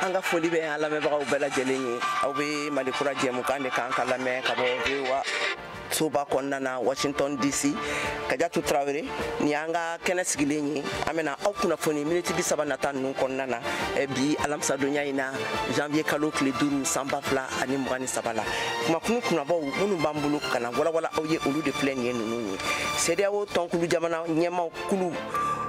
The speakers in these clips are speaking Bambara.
anga foli be ala me ba bela jelenyi aw be malikura jemu kan de kan kala me ka bo wa soba konnana Washington DC Kadiatou Traoré ni anga kene sigilenyi amena aw kuna foni minute bi sabanata nun konnana bi alamsa donya ina janvier kalo kle duru samba fla ani mugani sabala kuma kunu kuna baw munu bambulu kana wala aw ye olu de plein ye nunu CEDEAO tonkulu jamana nyema kulu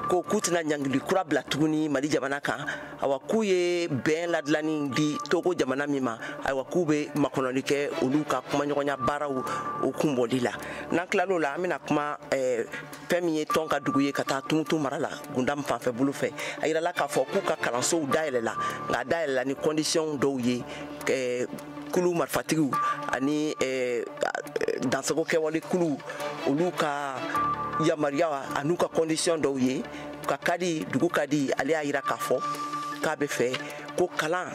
ko kutina nyangili kura bla tuguni mali jamana kan awa kuye ben ladlani di Togo jamana mima awa kube makonolike uluka kuma nyonya barawu okumbodila naklalo la amina kuma pemiye tonka duguye kata tumutu marala gundam fanfe bulufe ayira la ka fo ku ka kalanso daelela nga daelela ni condition do ye kulu marfatigu ani dansago kewali kulu uluka ya mariawa anuka condition do ye ka kadi dugu kadi ali ayira ka fo ka be fe ko kalan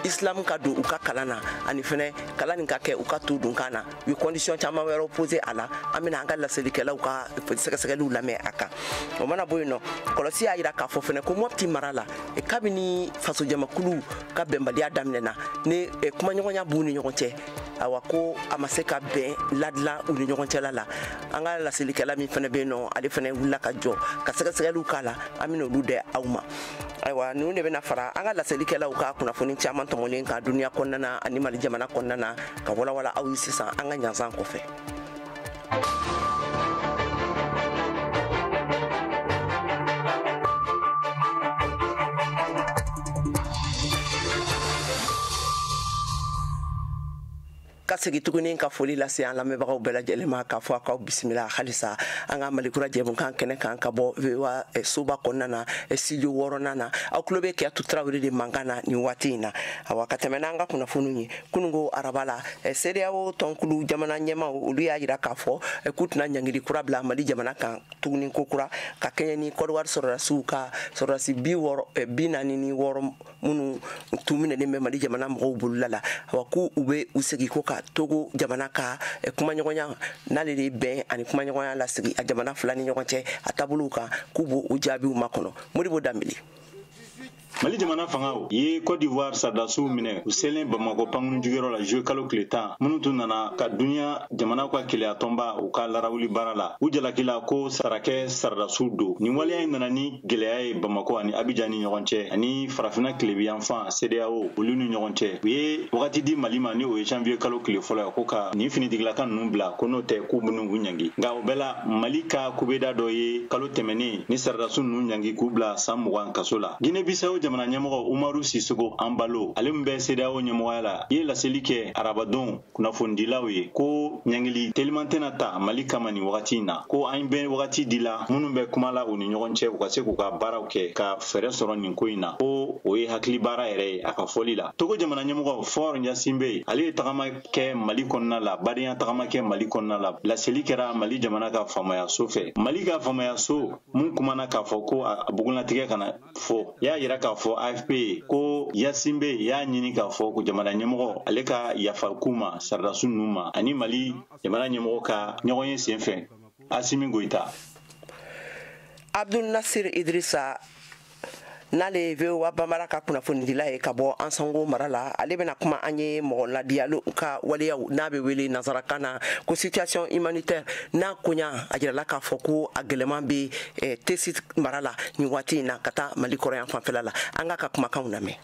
islam ka do uka kalana ani fene kalani ka ke uka tu dun kana wi condition chama wero opposé ala amina anga la selikela uka sekelu la me aka o mana boyno kolosi ayira ka fo fene ko mopti marala e kabini faso jama kulu ka bembali adamnena ne kuma nyonya buni nyonche awako amaseka ben ladla uni nyonche la anga la selikela mi fene be no ali fene wula ka jo ka sekelu kala amina lude awma aywa nu ne bena fara anga la selikela uka kuna foni chama tomolen ka dunia konnana ani mali jamana konnana ka wala awi sisan anga nyansan ko fe kasegi tuguni ka foli la se an lamebagaw bela jelema ka fo ka bismillah khalisa anga malikura jebun kan kene kan ka bo wa suba konnana studio woronana aklobe ke atu Traoré de mangana ni watina awakatemena anga kuna fununyi kunungo arabala CEDEAO tonkulu jamana nyema ulu ya yira ka fo kutuna nyangiri kurabla mali jamana kan tuguni kokura ka kenya ni kodwar sorra suka sorra si bi woro binani ni woro munu tumine ne mali jamana mo bulala awaku ube usegi koka Togo jamana ka kuma nyonya nalele ben ani kuma nyonya la sigi a jamana fulani nyonche atabuluka kubo ujabi umakono muribo damili Mali jamana fangao ye Côte d'Ivoire sadasu mine uselen Bamako pangun jugero la jeu kalo kletan munutu nana ka dunia jamana kwa kile atomba uka larawuli barala ujala kila ko sarake sadasu do ni waliya nana ni geleya Bamako ani Abidjan ni nyonche ani farafina klebi enfant CEDEAO ulunu nyonche ye wakati di malima ni o janvier kalo kile fola ko ka ni fini diglaka numbla kono te ku bunu nyangi nga obela malika kubeda do ye kalo temeni ni sadasu nyangi kubla samwan kasola Guinée Bissau jamana nyamoko Umaru Sissoco Ambalo ale mbe CEDEAO nyamoko la ye la selike arabadon kuna fondilawe ko nyangili telimantena ta malika mani wakati na ko aimbe wakati dila munumbe kumala uni nyonche ukase kuka barawke ka fere soro ninkoina ko oye hakli bara ere aka folila Togo jamana nyamoko for nyasimbe ale tagama ke malikonna la badiya tagama ke malikonna la selike ra mali jamana ka famaya sofe malika famaya so mun kumana ka foko abuguna tige kana fo ya yira ka fo AFP ko Yasimbe ya nyini ka fo ko jamana nyemoko aleka yafa kuma sardasu numa ani mali jamana nyemoko ka nyogonye senfe Assimi Goïta Abdul Nasir Idrissa nale ve wa bamara ka kuna fonidila e ka bo ansango marala ale bena kuma anye mo la dialo ka waliya na be wele nazarakana ko situation humanitaire na kunya ajira la ka foko agelema be tesit marala ni wati na kata mali korean fanfelala anga ka kuma kauna me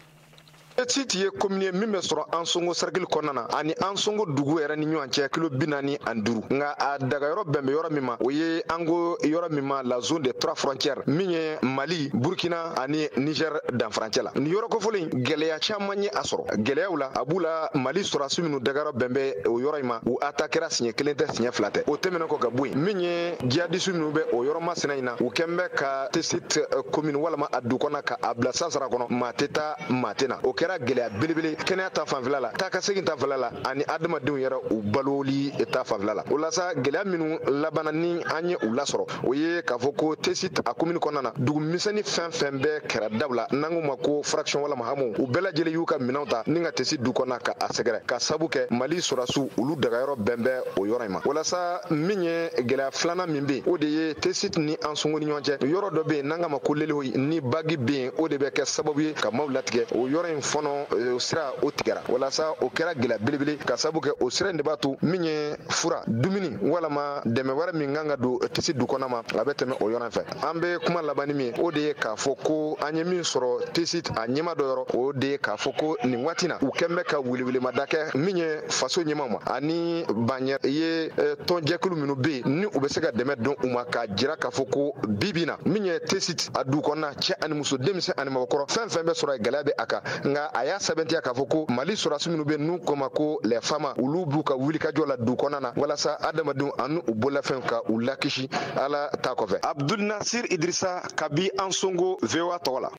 Siti ye commune min be sɔrɔ an songo cercle kɔnɔna ani an songo dugu yɛrɛ ni ɲɔgɔn cɛ kilo 45 nka a daga yɔrɔ bɛnbɛ yɔrɔ min ma o ye an go yɔrɔ min ma la zone des 3 frontières min ye Mali Burkina ani Niger dan frontière la ni yɔrɔ kofɔlen gɛlɛya caman ye a sɔrɔ gɛlɛyaw la a b'u la Mali sɔrɔdasi minnu daga yɔrɔ bɛnbɛ o yɔrɔ in ma u attaquera siɲɛ kelen tɛ siɲɛ fila tɛ o tɛmɛnen kɔ ka bɔ yen min ye djihadistes minnu bɛ o yɔrɔ masina in na u kɛn bɛ ka Tesit commune walama a du kɔnɔ ka a bila sansara kɔnɔ maa tɛ taa maa tɛ na o kɛra gɛlɛya belebele kɛnɛya ta fanfɛla la taa ka segin ta fanfɛla la ani adamadenw yɛrɛ u baloli ta fanfɛla la o la sa gɛlɛya minnu labanna ni an ye u lasɔrɔ o ye k'a fɔ ko tesit a komini kɔnɔna na dugu misɛnnin fɛn fɛn bɛɛ kɛra daw la n'an k'u ma ko fraction walama hamu u bɛɛ lajɛlen y'u ka minɛnw ta ni ka tesit du kɔnɔna ka a sɛgɛrɛ ka sabu kɛ mali sɔrɔdasiw olu dagayɔrɔ bɛn bɛ o yɔrɔ in ma walasa min ye gɛlɛya filanan min bɛ yen o de ye tesit ni an sungu ni ɲɔgɔn cɛ yɔrɔ dɔ bɛ yen n'an k'a ma ko lelehoyi ni bagi bɛ yen o de bɛ kɛ sababu ye ka maaw latigɛ o yɔrɔ in fɔnɔ o sira o tigɛra walasa o kɛra gɛlɛya belebele ka sabu kɛ o sira in de b'a to min ye fura dumuni walama dɛmɛ wɛrɛ min kan ka don tesit du kɔnɔna ma a bɛ tɛmɛ o yɔrɔ in fɛ an bɛ kuma laban ni min ye o de ye k'a fɔ ko an ye min sɔrɔ tesit a ɲɛma dɔ yɔrɔ o de ye k'a fɔ ko nin waati na u kɛn bɛ ka welewelemada kɛ min ye faso ɲɛmaw ma ani banɲɛ ye tɔnjɛkulu minnu bɛ yen ni u bɛ se ka dɛmɛ don u ma k'a jira k'a fɔ ko bibi na min ye tesit a du kɔnɔna cɛ ani muso denmisɛn ani mɔgɔkɔrɔ fɛn fɛn bɛ sɔrɔ gɛlɛya bɛ a kan nka a y'a sɛbɛntiya k'a fɔ ko mali sɔrɔdasi minnu bɛ yen n'u ko ma ko les femmes olu b'u ka wulikajɔ la du kɔnɔna na walasa adamadenw ani u bololafɛnw ka u lakisi ala ta kɔfɛ abdul nasir idrisa kabi an songo VOA tɔgɔ la.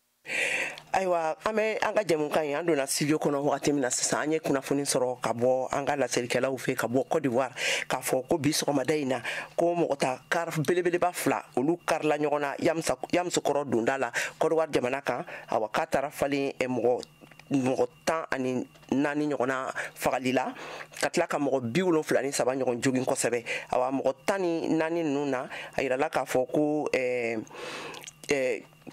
Ayiwa an bɛ an ka jɛmukan ye an donna studio kɔnɔ wagati min na sisan an ye kunnafoni sɔrɔ ka bɔ an ka lasɛlikɛlaw fɛ ka bɔ Côte d'Ivoire k'a fɔ ko bi sɔgɔmada in na ko mɔgɔ ta kar belebeleba fila olu karila ɲɔgɔn na Yamusokɔrɔ donda la Côte d'Ivoire jamana kan awa k'a taara falen mɔgɔ 14 ɲɔgɔnna fagali la ka tila ka mɔgɔ 73 ɲɔgɔn jogin kosɛbɛ awa mɔgɔ 14 ninnu na a yirala k'a fɔ ko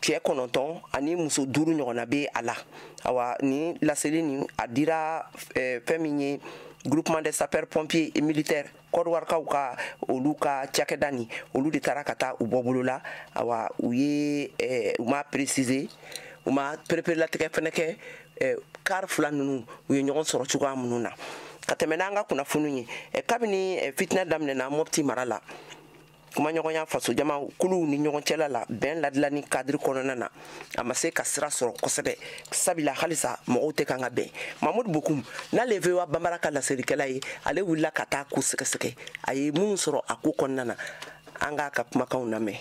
cɛ 9 ani muso 5 ɲɔgɔnna bɛ a la awa ni laseli ni a dira fɛn min ye groupement des sapeurs pompiers et militaires Côte d'Ivoirekaw ka olu ka cakɛda ni olu de taara ka taa u bɔ bolo la awa u ye u ma préciser u ma perepere-latigɛ fɛnɛ kɛ car fila ninnu u ye ɲɔgɔn sɔrɔ cogoya minnu na ka tɛmɛ n'an ka kunnafoni ye kabini fitinɛ daminɛna Mopti mara la kuma ɲɔgɔnya faso jama kulu ni ɲɔgɔn cɛla la bɛn ladilani kadiri kɔnɔna na a ma se ka sira sɔrɔ kosɛbɛ sabila halisa mɔgɔw tɛ kan ka bɛn Mamadou Bokoum n'ale VOA Bambara ka laselikɛla ye ale wulila ka taa ko sɛgɛsɛgɛ a ye mun sɔrɔ a ko kɔnɔna na an ka kumakanw lamɛn.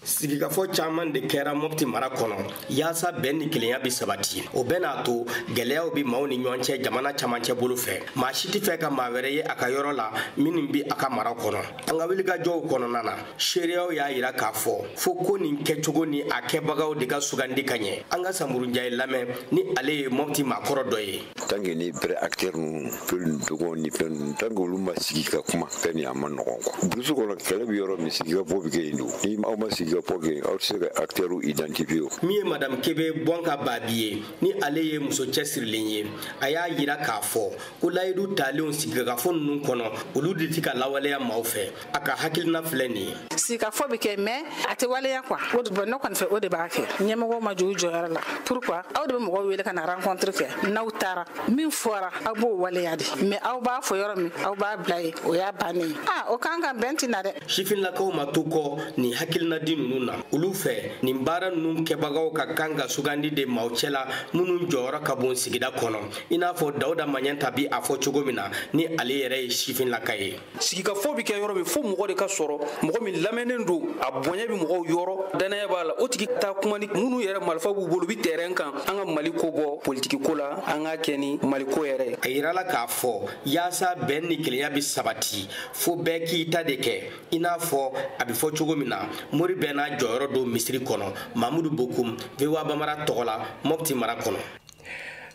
Sigikafɔ caman de kɛra Mopti mara kɔnɔ yaasa bɛn ni kelenya bi sabati o bɛ n'a to gɛlɛyaw bi maaw ni ɲɔgɔn cɛ jamana camancɛ bolo fɛ maa si tɛ fɛ ka maa wɛrɛ ye a ka yɔrɔ la minnu bi a ka mara kɔnɔ an ka wulikajɔw kɔnɔna na seereyaw y'a yira k'a fɔ fo ko nin kɛcogo ni a kɛbagaw de ka sugandi ka ɲɛ an ka Samurunjaye lamɛn ni ale ye Mopti maakɔrɔ dɔ ye. Tant que ni vrai acteur nu fɛn dogo ni fɛn tant que olu ma sigi ka kuma fɛn ni a ma nɔgɔn quoi burusu kɔnɔ kɛlɛ bi yɔrɔ min sigikafɔ bi kɛ yen don ni aw ma sigi ka fɔ kɛ aw tɛ se ka acteur identifier o. Min ye Madame Kebe Bɔnka Babi ye ni ale ye muso cɛsirilen ye a y'a yira k'a fɔ ko layidu talenw sigikafɔ ninnu kɔnɔ olu de tɛ ka lawaleya maaw fɛ a ka hakilina filɛ nin ye. Sigikafɔ bɛ kɛ mais a tɛ waleya quoi o de ne kɔni fɛ o de b'a kɛ ɲɛmɔgɔw ma jɔ u jɔyɔrɔ la pourquoi aw de bɛ mɔgɔw wele ka na rencontre kɛ n'aw taara min fɔra aw b'o waleya de mais aw b'a fɔ yɔrɔ min aw b'a bila yen o y'a bannen o kan ka bɛn tɛna dɛ. Sifinlakaw ma to kɔ nin hakilina di ninnu na olu fɛ nin baara ninnu kɛbagaw ka kan ka sugandi de maaw cɛ la minnu jɔyɔrɔ ka bon sigida kɔnɔ i n'a fɔ Dawuda Maɲɛnta bi a fɔ cogo min na ni ale yɛrɛ ye sifinlaka ye. Sigikafɔ bɛ kɛ yɔrɔ min fo mɔgɔ de ka sɔrɔ mɔgɔ min lamɛnnen don a bonya bɛ mɔgɔw yɔrɔ danaya b'a la o tigi taa kuma ni minnu yɛrɛ marifa b'u bolo bi terrain kan an ka Mali ko bɔ politiki ko la an ka kɛ ni Mali ko yɛrɛ. A yirala k'a fɔ yaasa bɛn ni kelenya bi sabati fo bɛɛ k'i ta de kɛ i n'a fɔ a bɛ fɔ cogo min na mori bɛɛ n'a jɔyɔrɔ don misiri kɔnɔ Mamadou Bokoum VOA Bambara tɔgɔ la Mopti mara kɔnɔ.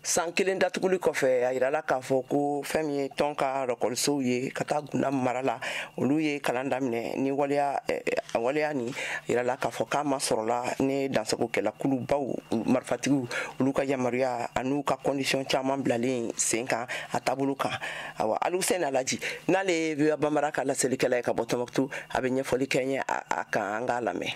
San kelen datuguli kɔfɛ a yirala k'a fɔ ko fɛn min ye tɔn ka rɔkɔlisow ye ka taa Guna mara la olu ye kalan daminɛ ni waleya ni yirala k'a fɔ k'a ma sɔrɔla ni dansagokɛla kulubaw marifatigiw olu ka yamaruya an'u ka condition caman bilalen sen kan a taabolo kan awa Aluseni Alaji n'ale ye VOA Bambara ka laselikɛla ye ka bɔ Tɔnbɔkutu a bɛ ɲɛfɔli kɛ ɲɛ a kan an k'a lamɛn.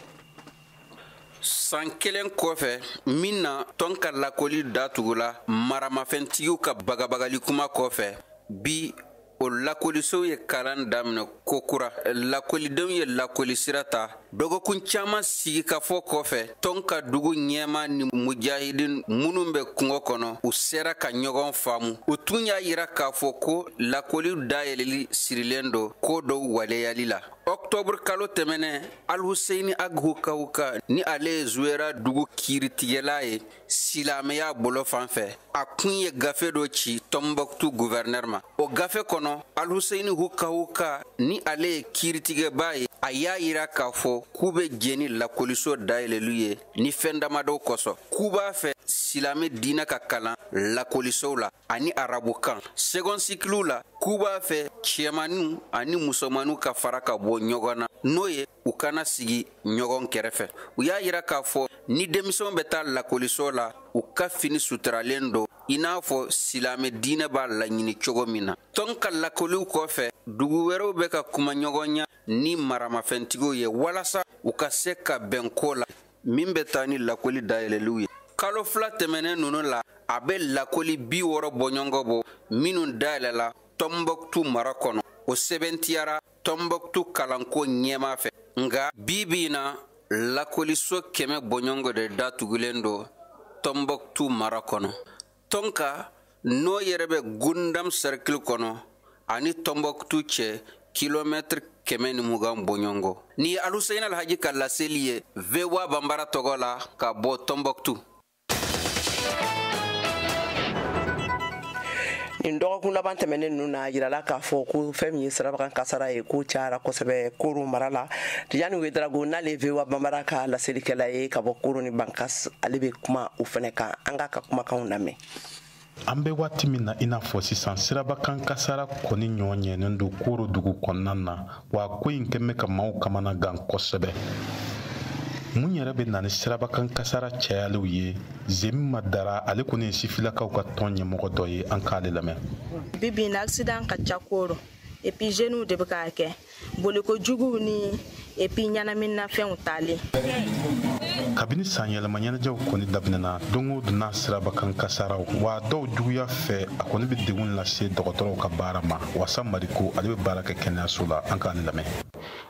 San kelen kɔfɛ min na tɔn ka lakoli datugula maramafɛntigiw ka bagabagali kuma kɔfɛ bi o lakolisow ye kalan daminɛ kokura lakolidenw ye lakoli sira ta dɔgɔkun caaman sigi ka fɔ kɔfɛ tɔn ka dugu ɲɛma ni mujahidin minnu bɛ kungo kɔnɔ u sera ka ɲɔgɔn faamu u tun y'a yira k'a fɔ ko lakoli dayɛlɛli sirilen do ko dɔw waleyali la Octobre kalo tɛmɛnɛ Al-Husseini Aghukahuka ni ale ye Zuwera dugu kiiritigɛla ye silamɛya bolo fan fɛ a kun ye gafe dɔ ci Tombouctou gouverneur ma o gafe kɔnɔ Al-Husseini Aghukahuka ni ale ye kiiritigɛba ye a y'a yira k'a fɔ k'u bɛ jɛni lakoliso dayɛlɛlu ye ni fɛn damadɔw kosɔn k'u b'a fɛ silamɛ diinɛ ka kalan lakolisow la ani arabukan second cycle la k'u b'a fɛ cɛmaniw ani musomaniw ka fara ka bɔ ɲɔgɔn na n'o ye u kana sigi ɲɔgɔn kɛrɛfɛ u y'a yira k'a fɔ ni denmisɛnw bɛ taa lakoliso la u ka fini suturalen do i n'a fɔ silamɛ diinɛ b'a laɲini cogo min na tɔn ka lakoliw kɔfɛ dugu wɛrɛw bɛ ka kuma ɲɔgɔnya ni maramafɛntigiw ye walasa u ka se ka bɛn ko la min bɛ taa ni lakoli dayɛlɛliw ye kalo fila tɛmɛnen ninnu la a bɛ lakoli 60 bɔɲɔgɔn bɔ minnu dayɛlɛla Tombouctou mara kɔnɔ o sɛbɛntiyara Tombouctou kalanko ɲɛma fɛ nga bibi na lakoliso 100 bɔɲɔgɔn de datugulen do Tombouctou mara kɔnɔ tonka n'o yɛrɛ bɛ Gundam cercle kɔnɔ ani Tombouctou cɛ kilomètre 120 bɔɲɔgɔn ni Al-Husseini Alhaji ka laseli ye VOA Bambara tɔgɔ la ka bɔ Tombouctou. nin dɔgɔkun laban tɛmɛnen ninnu na yirala k'a fɔ ko fɛn min ye sirabakan kasara ye ko cayara kosɛbɛ Koro mara la Tijani Wederago n'ale ye VOA Bambara ka laselikɛla ye ka bɔ Koro ni Bankas ale bɛ kuma o fɛnɛ kan an ka kumakanw lamɛn. An bɛ waati min na i n'a fɔ sisan sirabakan kasara kɔni ɲɔgɔn ɲɛnen don Koro dugu kɔnɔna na wa ko in kɛn bɛ ka maaw kamana gan kosɛbɛ. Mun yɛrɛ bɛ na ni sirabakan kasara cayaliw ye Zemi Madara ale kɔni ye sifilakaw ka tɔn ɲɛmɔgɔ dɔ ye an k'ale lamɛn. Bibi na accident ka ca Koro et puis jeunes de bɛ k'a kɛ bolikojuguw ni et puis ɲɛnaminafɛnw talen. Kabini san yɛlɛma ɲɛnajɛw kɔni daminɛna don o don n'a sirabakan kasaraw wa dɔw juguya fɛ a kɔni bɛ degun lase dɔgɔtɔrɔw ka baara ma Wasa Mariko ale bɛ baara kɛ kɛnɛyaso la an k'ale lamɛn.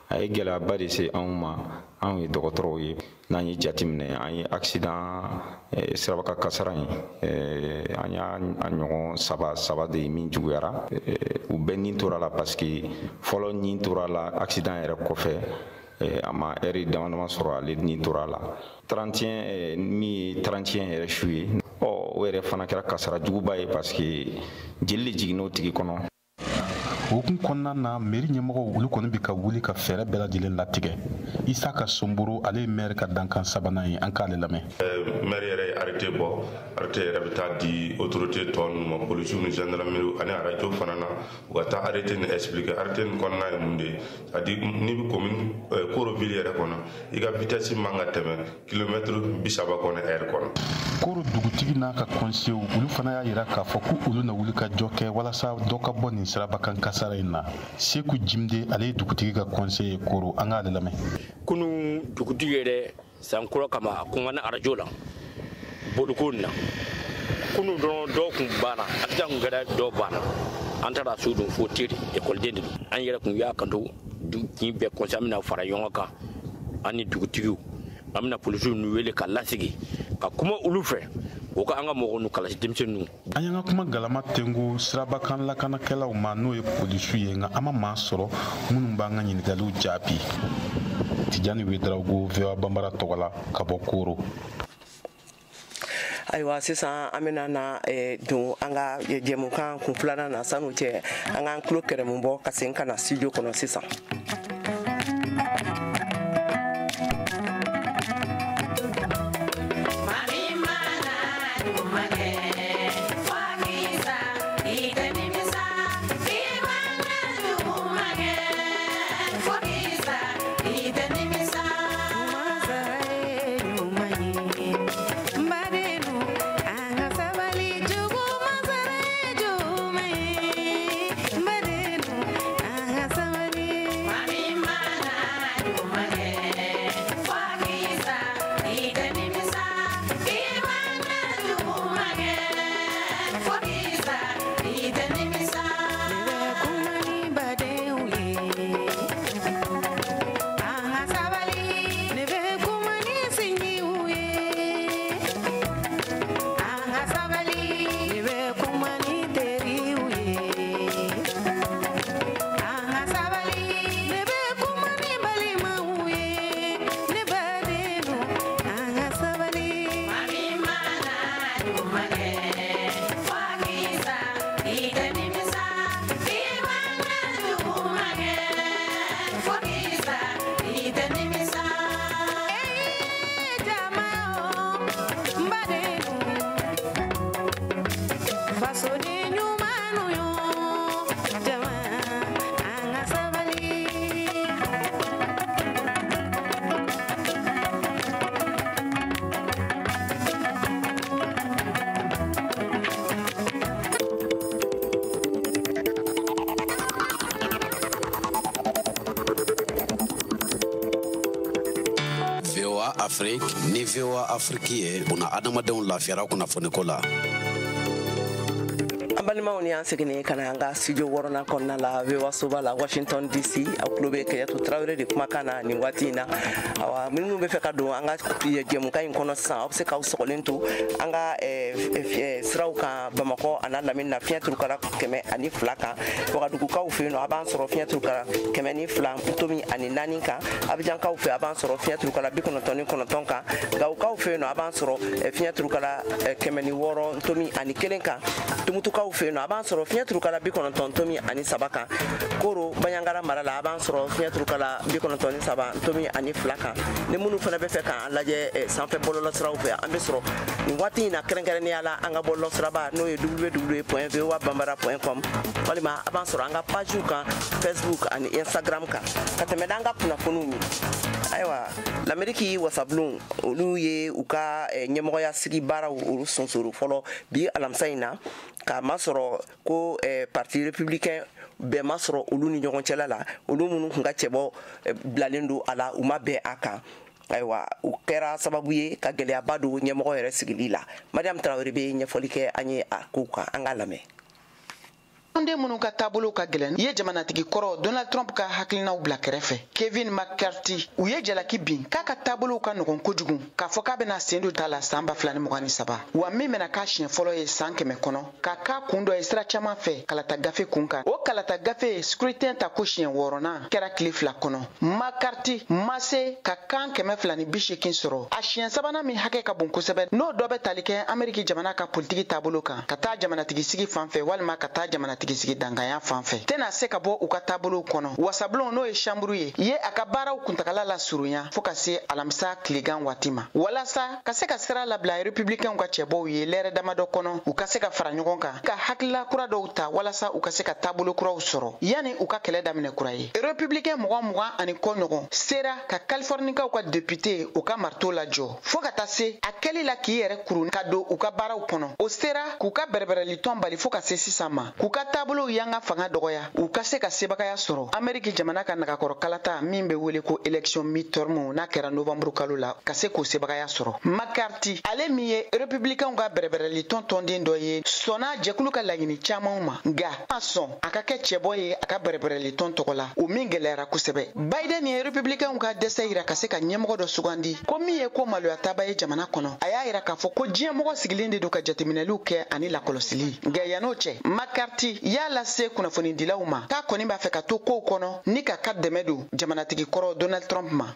A ye gɛlɛyaba de se anw ma anw ye dɔgɔtɔrɔw ye n'an ye jateminɛ an ye accident sirabakan kasara in an y'a ɲɔgɔn saba de ye min juguyara u bɛɛ nin tora la parce que fɔlɔ nin tora la accident yɛrɛ kɔfɛ a ma heure dama sɔrɔ ale nin tora la 31 min ye 31 yɛrɛ su ye o yɛrɛ fana kɛra kasara juguba ye parce que jeli de jiginn'o tigi kɔnɔ. Okun kɔnɔna na mairie ɲɛmɔgɔw olu kɔni bɛ ka wuli ka fɛɛrɛ bɛɛ lajɛlen latigɛ Isaka Somboro ale ye maire ka dankan sabanan ye an k'ale lamɛn. Maire yɛrɛ ye arrêté bɔ arrêté yɛrɛ bɛ taa di autorité tɔ ninnu ma policiers ni gendarmerie ani radio fana na u ka taa arrêté ni expliquer arrêté nin kɔnɔna ye mun de ye c'est à dire n'i bɛ commune Koro ville yɛrɛ kɔnɔ i ka vitesse man ka tɛmɛ kilomètre 30 kɔnɔ heure kɔnɔ. Koro dugutigi n'a ka conseillers olu fana y'a yira k'a fɔ ko olu na wuli ka jɔ kɛ walasa dɔ ka bɔ nin sirabakan kasara in na Seku Jimde ale ye dugutigi ka conseiller Koro an k'ale lamɛn. Kunu dugutigi yɛrɛ san kura kama a kɔngana arajo la boliko na kunu dɔrɔn dɔw kun banna accident kun kɛra dɔw banna an taara so don fo teri école den an yɛrɛ kun y'a kanto kin bɛɛ conseil an bɛna fara ɲɔgɔn kan an ni dugutigiw an bɛna polisiw nu wele ka lasigi ka kuma olu fɛ o ka an ka mɔgɔw nu kalasi denmisɛnninw. An y'an ka kuma galama tengu sirabakan lakanakɛlaw ma n'o ye polisiw ye nka an ma maa sɔrɔ minnu b'an ka ɲininkaliw jaabi. Tijani Wederago VOA Bambara tɔgɔ la ka bɔ Koro. Ayiwa sisan an bɛna na don an ka jɛmukan kun filanan na sanu cɛ an k'an tulo kɛrɛmu bɔ ka segin ka na studio kɔnɔ sisan. Afrique ni VOA Afrique ye buna adamadenw lafiyara kunnafoni ko la. Balimaw ni an seginne kana an ka studio wɔɔrɔnan kɔnɔna la VOA soba la Washington DC aw tulo bɛ Kɛɲɛto Tarawele de kumakan na nin waati in na awa minnu bɛ fɛ ka don an ka jɛmukan in kɔnɔ sisan aw bɛ se k'aw sɔgɔlen to an ka siraw kan Bamakɔ a n'a lamini na fiɲɛ turukara 102 kan Wagadugukaw fɛ yen nɔ a b'an sɔrɔ fiɲɛ turukara 102 tomi ani 4 kan Abijankaw fɛ a b'an sɔrɔ fiɲɛ turukara 99 kan Gawukaw fɛ yen nɔ a b'an sɔrɔ fiɲɛ turukara 106 tomi ani 1 kan Tumutukaw fɛ yen nɔ a b'an sɔrɔ fiɲɛ turukala 93 tomi ani 3 kan Koro Baɲangara mara la a b'an sɔrɔ fiɲɛ turukala 93 tomi ani 2 kan ni minnu fana bɛ fɛ k'an lajɛ sanfɛ bɔlɔlɔsiraw fɛ an bɛ sɔrɔ nin waati in na kɛrɛnkɛrɛnnenya la an ka bɔlɔlɔsiraba n'o ye www.voabambara.com walima a b'an sɔrɔ an ka pajiw kan Facebook ani Instagram kan ka tɛmɛ n'an ka kunnafoniw ye ayiwa l'Amérique wasabulon olu ye u ka ɲɛmɔgɔya sigi baaraw olu sonsoro fɔlɔ bi alamisa in na ka masɔrɔ ko parti républicain bɛɛ ma sɔrɔ olu ni ɲɔgɔn cɛla la olu minnu kun ka cɛbɔ bilalen don a la u ma bɛn a kan ayiwa u kɛra sababu ye ka gɛlɛyaba don ɲɛmɔgɔ yɛrɛ sigili la Mariam Tarawele bɛ ɲɛfɔli kɛ an ye a kow kan an ka lamɛn. Onde minnu ka taabolo ka gɛlɛn ye jamanatigi kɔrɔ Donald Trump ka hakilinaw bila kɛrɛfɛ Kevin McCarthy u ye jalaki bin k'a ka taabolo ka nɔgɔn kojugu k'a fɔ k'a bɛna sen don ta la san 2023 wa min bɛna k'a siɲɛ fɔlɔ ye san 100 kɔnɔ k'a k'a kun dɔ ye sira caman fɛ kalata gafe kun kan o kalata gafe scrutin ta ko siɲɛ 6nan kɛra tile 2 kɔnɔ McCarthy ma se ka kan 280 sɔrɔ a siɲɛ 3nan min hakɛ ka bon kosɛbɛ n'o dɔ bɛ tali kɛ Ameriki jamana ka politiki taabolo kan ka taa jamanatigi sigi fan fɛ walima ka taa jamanatigi sigi danganya fan fɛ tɛna se ka bɔ u ka taabolo kɔnɔ wasabulon n'o ye chambre ye a ka baaraw kuntagala la surunya fo ka se alamisa tilegan waati ma walasa ka se ka sira labila républicain ka cɛbɔw ye lɛrɛ damadɔ kɔnɔ u ka se ka fara ɲɔgɔn kan ka hakilila kura dɔw ta walasa u ka se ka taabolo kuraw sɔrɔ yani u ka kɛlɛ daminɛ kura ye républicain 20 ani kɔ ɲɔgɔn sera ka californikaw ka député u ka marteau lajɔ fo ka taa se a kɛli la k'i yɛrɛ kuru ka don u ka baaraw kɔnɔ o sera k'u ka bɛrɛbɛrɛli tɔn bali fo ka se sisan ma k'u ka taabolo yanga fanga dɔgɔya u ka se ka sebagaya sɔrɔ Ameriki jamana ka nagakɔrɔ kalata min bɛ wele ko élection midterm n'a kɛra novembre kalo la ka se k'o sebagaya sɔrɔ McCarthy ale min ye républicain ka bɛrɛbɛrɛli tɔnden dɔ ye sɔnna jɛkulu ka laɲini caman ma nka a sɔn a ka kɛ cɛbɔ ye a ka bɛrɛbɛrɛli tɔn tɔgɔ la o min gɛlɛyara kosɛbɛ Biden ye républicain ka dɛsɛ yira ka se ka ɲɛmɔgɔ dɔ sugandi ko min ye ko maloya taba ye jamana kɔnɔ a y'a yira k'a fɔ ko diɲɛmɔgɔ sigilen de don ka jateminɛliw kɛ ani lakɔlɔsili nka yan'o cɛ McCarthy y'a lase kunnafonidilaw ma k'a kɔni b'a fɛ ka to kow kɔnɔ ni ka dɛmɛ don jamanatigi kɔrɔ Donald Trump ma.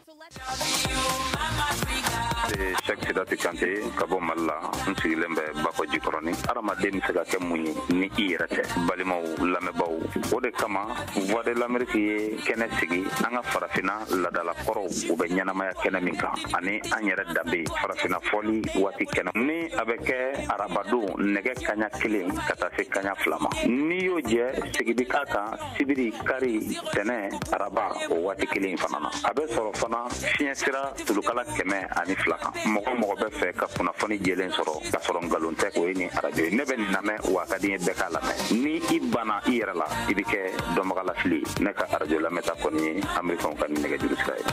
Chaque Sidati Kante ka bɔ Mali la n sigilen bɛ Bakɔji kɔrɔni adamaden bɛ se ka kɛ mun ye ni i yɛrɛ tɛ balimaw lamɛnbaaw o de kama Voix de l'Amérique ye kɛnɛ sigi an ka farafinna ladalakɔrɔw u bɛ ɲɛnamaya kɛnɛ min kan ani an yɛrɛ danbe farafinna fɔli waati kɛnɛ ni a bɛ kɛ arabadon nɛgɛ kaɲa 1 ka taa se kaɲa 2 ma n'i y'o jɛ sigidi k'a kan sibiri kari tɛnɛ araba o waati 1 fana na a bɛ sɔrɔ fana fiɲɛ sira tulukala 102 kan mɔgɔ bɛ fɛ ka kunnafoni jɛlen sɔrɔ ka sɔrɔ ngalon tɛ o ye ni radio ne bɛ nin lamɛn wa ka di n ye bɛɛ k'a lamɛn ni i banna i yɛrɛ la i bɛ kɛ dɔnbaga lafili ne ka radio lamɛnta kɔni ye Amerikɛnw ka nɛgɛjuru sira ye.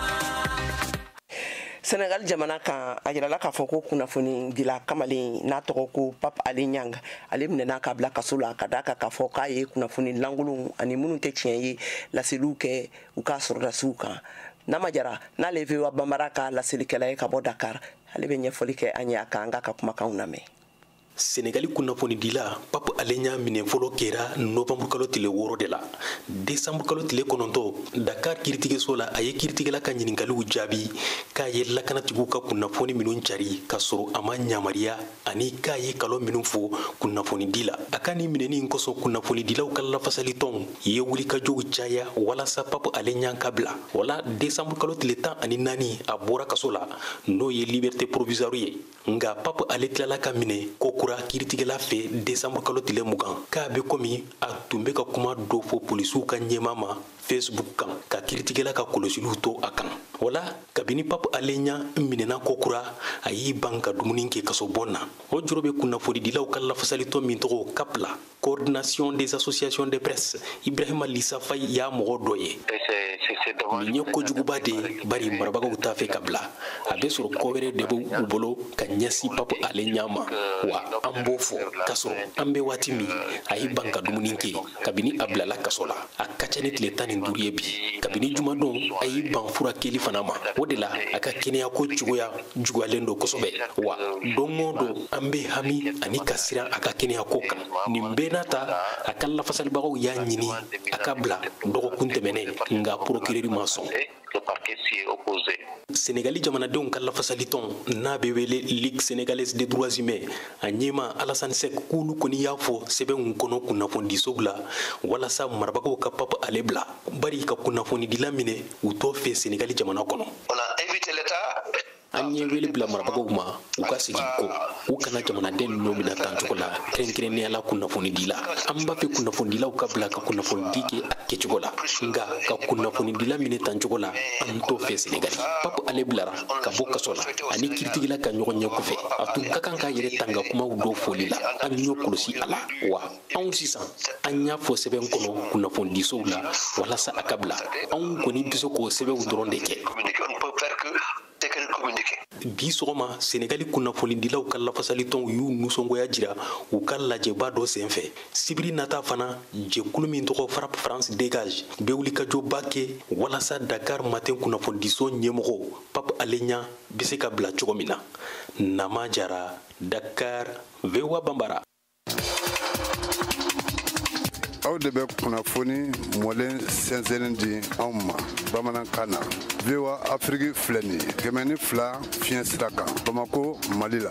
Senegal jamana kan a jirala k'a fɔ ko kunnafoni dila kamalen n'a tɔgɔ ko Pape Ali Niang ale minɛna k'a bila kaso la ka d'a kan k'a fɔ k'a ye kunnafoni lankolonw ani minnu tɛ tiɲɛ ye laseliw kɛ u ka sɔrɔdasiw kan n'a ma jara n'ale VOA Bambara ka laselikɛla ye ka bɔ Dakar ale bɛ ɲɛfɔli kɛ an ye a kan an ka kumakanw lamɛn. Senegali kunnafonidila Pape Ale Niang minɛ fɔlɔ kɛra novembre kalo tile 6 de la décembre kalo tile 9 Dakar kiiritigɛso la a ye kiiritigɛla ka ɲininkaliw jaabi k'a ye lakanatigiw ka kunnafoni minnu cari ka sɔrɔ a ma ɲamariya ani k'a ye kalon minnu fɔ kunnafonidi la a ka nin minɛni kosɔn kunnafonidilaw ka lafasali tɔnw ye wulikajɔw caya walasa Pape Ale Niang ka bila wala décembre kalo tile 14 a bɔra kaso la n'o ye liberté provisoire ye nka Pape Ale tilala ka minɛ ko kokura kiiritigɛla fɛ desanburu kalo tile 20 k'a be komi a tun be ka kuma dɔ fɔ polisiw ka ɲɛma ma Facebook kan ka kiiritigɛla ka kɔlɔsiliw to a kan. Wala kabini Pape Alé Niang minɛna kokura a y'i ban ka dumuni kɛ kasobon na. O jɔrɔ be kunnafonidilaw ka lafasalitɔ min tɔgɔ CAP la, Coordination des associations de presse. Ibrahima Lissa Faye y'a mɔgɔ dɔ ye. Nin ye kojuguba de bari marabagaw t'a fɛ ka bila. A be sɔrɔ ko wɛrɛ de b'u bolo ka ɲɛsin Pape Alé Niang ma. Wa an b'o fɔ k'a sɔrɔ an be waati min a y'i ban ka dumuni kɛ kabini a bilala kaso la. A ka ca ni tile 15 ye bi. Kabini jumadon a y'i ban fura kɛli fana ma. O de la a ka kɛnɛya ko cogoya juguyalen don kosɛbɛ. Wa don o don an be hami ani ka siran a ka kɛnɛya ko kan. Nin bɛɛ n'a ta a ka lafasalibagaw y'a ɲini a ka bila dɔgɔkun tɛmɛnen nka procureur ma sɔn. Sénégali jamanadenw ka lafasalitɔn n'a be wele Ligue sénégalaise des droits humains a ɲɛma Alassane Seck k'olu kɔni y'a fɔ sɛbɛnw kɔnɔ kunnafonidisow la walasa marabagaw ka Pape Alé bila bari ka kunnafonidila minɛ u t'o fɛ Sénégali jamana kɔnɔ. An ye wele bila marabagaw ma u ka segin kɔ u kana jamanaden ninnu minɛ tan cogo la kɛrɛnkɛrɛnnenya la kunnafonidila. An b'a fɛ kunnafonidilaw ka bila ka kunnafonidi kɛ a kɛcogo la nka ka kunnafonidila minɛ tan cogo la an t'o fɛ Sénégali. Pape Alé bilara ka bɔ kaso la ani kiiritigila ka ɲɔgɔn ɲɛ kɔfɛ a tun ka kan k'a yɛrɛ tanga kumaw dɔw fɔli la an y'o kɔlɔsi a la. Wa anw sisan an y'a fɔ sɛbɛn kɔnɔ kunnafonidisow la walasa a ka bila anw kɔni bɛ se k'o sɛbɛnw dɔrɔn de kɛ. Bi sɔgɔma Sénégali kunnafonidilaw ka lafasalitɔnw y'u nusɔngoya jira u ka lajɛba dɔ senfɛ. Sibiri nata fana jɛkulu min tɔgɔ Frappe France Dégage bɛ wulikajɔba kɛ walasa Dakar Matin kunnafonidiso ɲɛmɔgɔ Pape Alé Niang bɛ se ka bila cogo min na. Nama Jara, Dakar, VOA Bambara. Aw de bɛ kunnafoni mɔlen sɛnsɛnnin di anw ma bamanankan na. VOA Afrique filɛ nin ye 102 fiɲɛ sira kan Bamako, Mali la.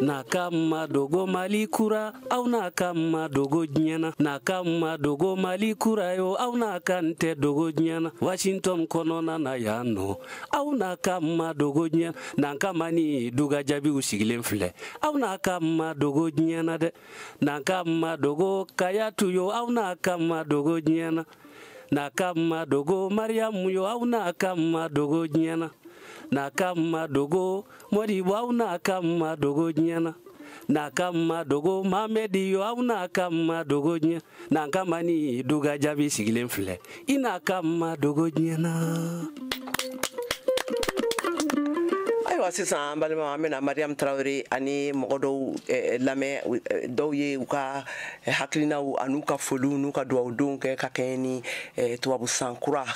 Na kama dogo Mali kura au na kama dogo nyana na kama dogo Mali kura yo au na kante dogo nyana Washington konona na yano au na kama dogo nyana na kama ni duga jabi usigilen file au na kama dogo nyana de na kama dogo kayatu yo au na kama dogo nyana na kama dogo Mariamu yo au na kama dogo nyana na kama dogo Modibo au na kama dogo nyana na kama dogo Mamedi yo au na kama dogo nyana na kama ni duga jabi sigilen file ina kama dogo nyana. Ayiwa sisan balima an bɛna Mariam Traoré ani mɔgɔ dɔw lamɛn dɔw ye u ka hakilinaw an'u ka foliw n'u ka duwawudenw kɛ ka kɛɲɛ ni tubabu san kura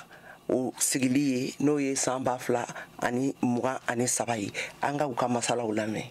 o sigili ye n'o ye san 2023 ye an ka u ka masalaw lamɛn.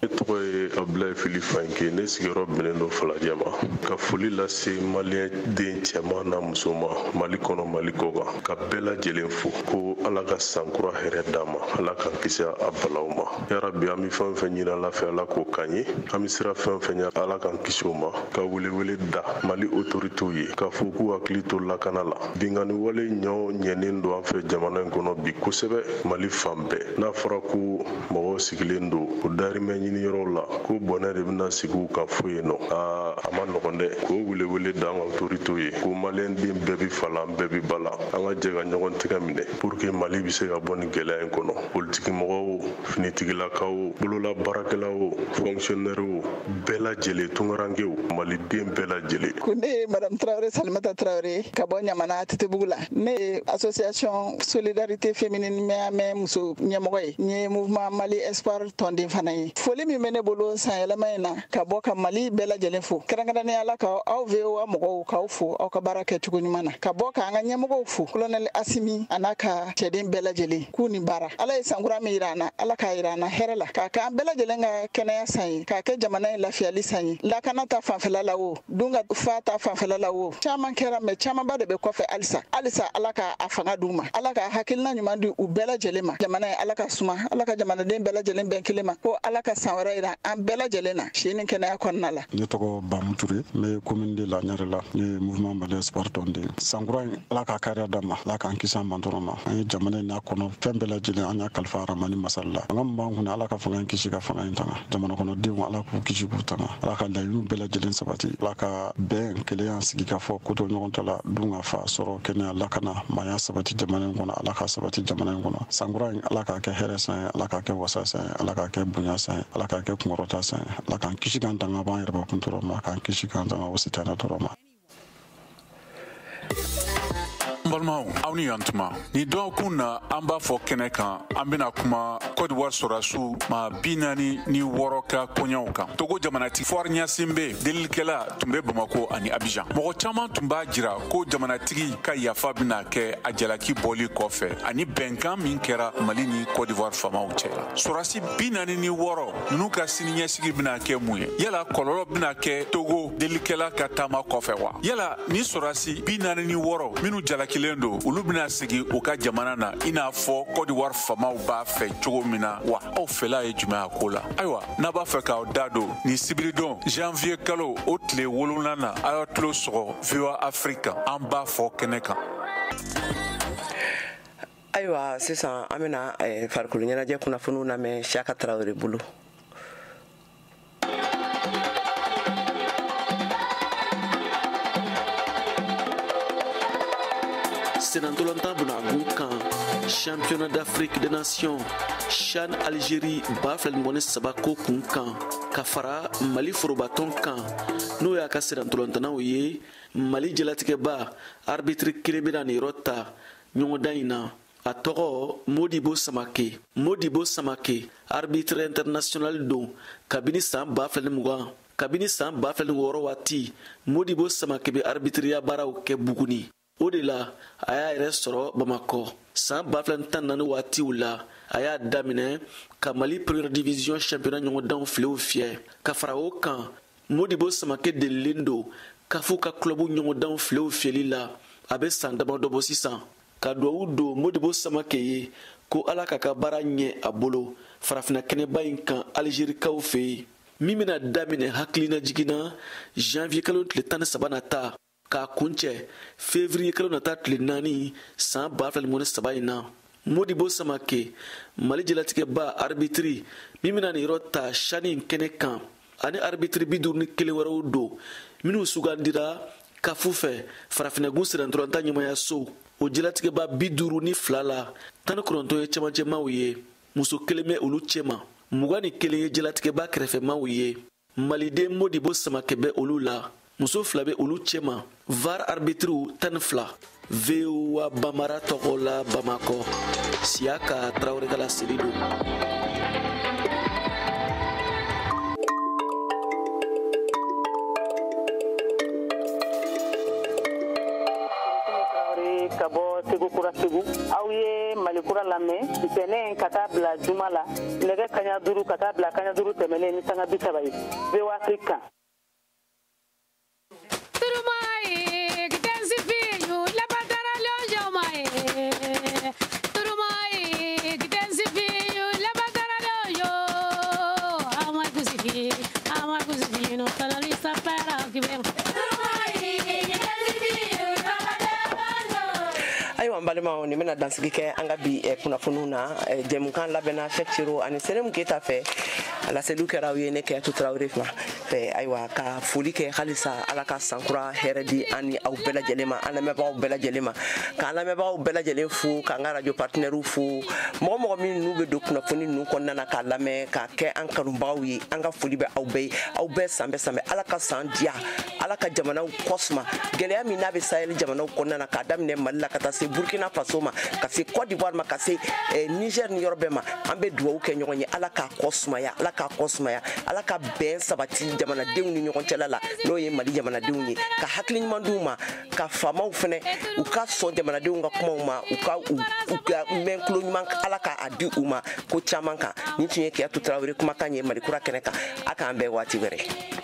Ne tɔgɔ ye Abdulaye Fili Fanke, ne sigiyɔrɔ bɛnnen don Falajɛ ma. Ka foli lase Maliyɛn den cɛman n'a muso ma Mali kɔnɔ Mali kɔ kan. Ka bɛɛ lajɛlen fo ko Ala ka sankura hɛrɛ d'an ma. Ala k'an kisi a balaw ma. Ya Rabbi an bɛ fɛn o fɛn ɲini Ala fɛ Ala k'o k'an ye. An bɛ sira fɛn o fɛn ɲɛ Ala k'an kisi o ma. Ka welewele da Mali autorités ye k'a fɔ k'u hakili to lakana la. Bingani wale ɲɛnen don an fɛ jamana in kɔnɔ bi kosɛbɛ Mali fan bɛɛ. N'a fɔra ko mɔgɔw sigilen don o darimɛ ɲini yɔrɔ la ko bɔnɛ de bɛna sigi u kan fo yen nɔ a ma nɔgɔn dɛ k'o welewele da an ka autorités ye ko maliyɛn den bɛɛ bi fa la an bɛɛ bi ba la an ka jɛ ka ɲɔgɔn tɛgɛ minɛ pour que Mali bɛ se ka bɔ nin gɛlɛya in kɔnɔ politiki mɔgɔw finitigilakaw bolola baarakɛlaw fonctionnaires bɛɛ lajɛlen tunkarankew maliden bɛɛ lajɛlen. ko ne ye madame Traoré Salimata Traoré ka bɔ Ɲamana Tɛtɛbugu la ne ye association solidarité féminine mɛ muso ɲɛmɔgɔ ye n ye mouvement Mali Espoir tɔnden fana ye. Foli min bɛ ne bolo san yɛlɛma in na ka bɔ ka Mali bɛɛ lajɛlen fo kɛrɛnkɛrɛnnenya la ka aw VOA mɔgɔw k'aw fo aw ka baara kɛcogo ɲuman na ka bɔ k'an ka ɲɛmɔgɔw fo colonel Asimi a n'a ka cɛden bɛɛ lajɛlen k'u ni baara Ala ye sankura min jira an na Ala k'a jira an na hɛrɛ la k'a kɛ an bɛɛ lajɛlen ka kɛnɛya san ye k'a kɛ jamana in lafiyali san ye lakana ta fanfɛla la o dunga fa ta fanfɛla la o caman kɛra mɛ camanba de bɛ kɔfɛ halisa Ala ka a fanga d'u ma Ala ka hakilina ɲuman di u bɛɛ lajɛlen ma jamana ye Ala ka suma Ala ka jamanaden bɛɛ lajɛlen bɛn kelen ma ko Ala ka san wɛrɛ yira an bɛɛ lajɛlen na si ni kɛnɛya kɔnɔna la. Ne tɔgɔ Bamu Ture n bɛ commune de la Ɲare la ne ye mouvement Mali Espoir tɔnden. Sankura in Ala ka kariya d'an ma Ala k'an kisi an ma dɔrɔn ma. An ye jamana in n'a kɔnɔ fɛn bɛɛ lajɛlen an y'a kalifa Aramani Masala la. An ka mun b'an kunna Ala ka fanga in kisi ka fanga in tanga. Jamana kɔnɔdenw Ala k'u kisi k'u tanga. Ala ka laɲiniw bɛɛ lajɛlen sabati. Ala ka bɛn kelenya sigi ka fɔ ko to ɲɔgɔn ta la dun ka fa sɔrɔ kɛnɛya lakana maaya sabati jamana in kɔnɔ Ala ka sabati jamana in kɔnɔ. Sankura in Ala k'a kɛ hɛrɛ san ye Ala k'a kɛ wasa san ye Ala k'a kɛ bonya san ye Ala k'a kɛ kunkɔrɔta san ye Ala k'an kisi k'an tanga b'an yɛrɛbakun tɔɔrɔ ma k'an kisi k'an tanga o sitanɛ tɔɔrɔ ma. N balimaw aw ni yantuma ni dɔgɔkun na an b'a fɔ kɛnɛ kan an bɛna kuma Côte d'Ivoire sɔrɔdasiw maa 46 ka kɔɲɔw kan. Togo jamanatigi Fɔri Ɲasinbe delilikɛla tun bɛ Bamako ani Abidjan. Mɔgɔ caman tun b'a jira ko jamanatigi ka yafa bɛna kɛ a jalaki bɔli kɔfɛ ani bɛnkan min kɛra Mali ni Côte d'Ivoire faamaw cɛla. Sɔrɔdasi 46 ninnu ka siniɲɛsigi bɛna kɛ mun ye? Yala kɔlɔlɔ bɛna kɛ Togo delilikɛla ka taama kɔfɛ wa? Yala ni sɔrɔdasi 46 minnu jalakilen don olu bɛna sigi u ka jamana na i n'a fɔ Côte d'Ivoire faamaw b'a fɛ cogo min na wa? Aw fɛla ye jumɛn a ko la? Ayiwa n'a b'a fɛ k'aw da don ni sibiridon janvier kalo o tile 7 na a y'a tulo sɔgɔ VOA Afrique an b'a fɔ kɛnɛ kan. Ayiwa sisan an bɛna farikolo ɲɛnajɛ kunnafoniw lamɛn Siyaka Tarawele bolo. Senantolanta Bunagun kan championnat d'Afrique des Nations CHAN Algérie baflen moni sabako kun kan ka fara Mali forobaton kan n'o y'a ka senantolantanaw ye Mali jalatigɛba arbitre kelen bena ni yɔrɔ ta ɲɔgɔndan in na a tɔgɔ Modibo Samake arbitre international don kabini san 2020 kabini san 2006 waati Modibo Samake be arbitriya baaraw kɛ Buguni. O de la a y'a yɛrɛ sɔrɔ Bamakɔ san 2014 waatiw la a y'a daminɛ ka Mali première division championnat ɲɔgɔndanw filew fiyɛ ka fara o kan Modibo Samake delilen don ka f'u ka clubu ɲɔgɔndanw filew fiyɛli la a bɛ san damadɔ bɔ sisan ka duwawu don Modibo Samake ye ko Ala k'a ka baara ɲɛ a bolo farafina kɛnɛba in kan Algérikaw fɛ yen min bɛna daminɛ hakilina jiginna janvier kalo tile 13 nata k'a kuncɛ février kalo nata tile 4 san 2013 in na. Modibo Samake Mali jalatigɛba arbitri min bɛna nin yɔrɔ ta CHAN kɛnɛ kan ani arbitri 51 wɛrɛw don minnu sugandira kafu fɛ farafinɛgun senantolanta ɲɛmayaso o jalatigɛba 52 la 19 ye cɛmancɛmaw ye muso kelen bɛ olu cɛma 21 ye jalatigɛba kɛrɛfɛmaw ye maliden Modibo Samake bɛ olu la muso 2 bɛ olu cɛma VAR arbitriw 12 VOA Bamara tɔgɔ la Bamakɔ Siyaka Tarawele ka laseli don. Ka bɔ Segu Kura Segu aw ye Mali kura lamɛn ntɛnɛn ka taa bila juma la nɛgɛ kaɲa 5 ka taa bila kaɲa 5 tɛmɛlen ni sanga 30 ye VOA Afrique kan. Ayiwa n balimaw ni bɛna dansigi kɛ an ka bi kunnafoniw na jɛmukan labɛnna Cheick Siro ani Seremu Keyita fɛ laseliw kɛra aw ye ne Kiyatu Tarawele fɛ ayiwa ka foli kɛ halisa Ala ka sankura hɛrɛ di an ni aw bɛɛ lajɛlen ma an lamɛnbagaw bɛɛ lajɛlen ma k'an lamɛnbagaw bɛɛ lajɛlen fo k'an ka radio partenaires fo mɔgɔ min n'u bɛ don kunnafoni ninnu kɔnɔna na k'a lamɛn k'a kɛ an kanubagaw ye an ka foli bɛ aw bɛɛ ye aw bɛɛ san bɛɛ san bɛɛ Ala ka san diya Ala ka jamanaw kɔsuma gɛlɛya min n'a bɛ Sahel jamanaw kɔnɔna na k'a daminɛ Mali la ka taa se Burkina Faso ma ka se Côte d'Ivoire ma ka se Niger ni yɔrɔ bɛɛ ma an bɛ dugawu kɛ ɲɔgɔn ye Ala k'a kɔsumaya Ala k'a kɔsumaya Ala ka bɛn sabati jamanadenw ni ɲɔgɔn cɛla la n'o ye Mali jamanadenw ye ka hakili ɲuman d'u ma ka faamaw fɛnɛ u ka sɔn jamanadenw ka kumaw ma u ka mɛn tulo ɲuman Ala k'a di u ma ko caman kan ni tun ye Kiyatu Tarawele kumakan ye Mali kura kɛnɛ kan a k'an bɛn waati wɛrɛ.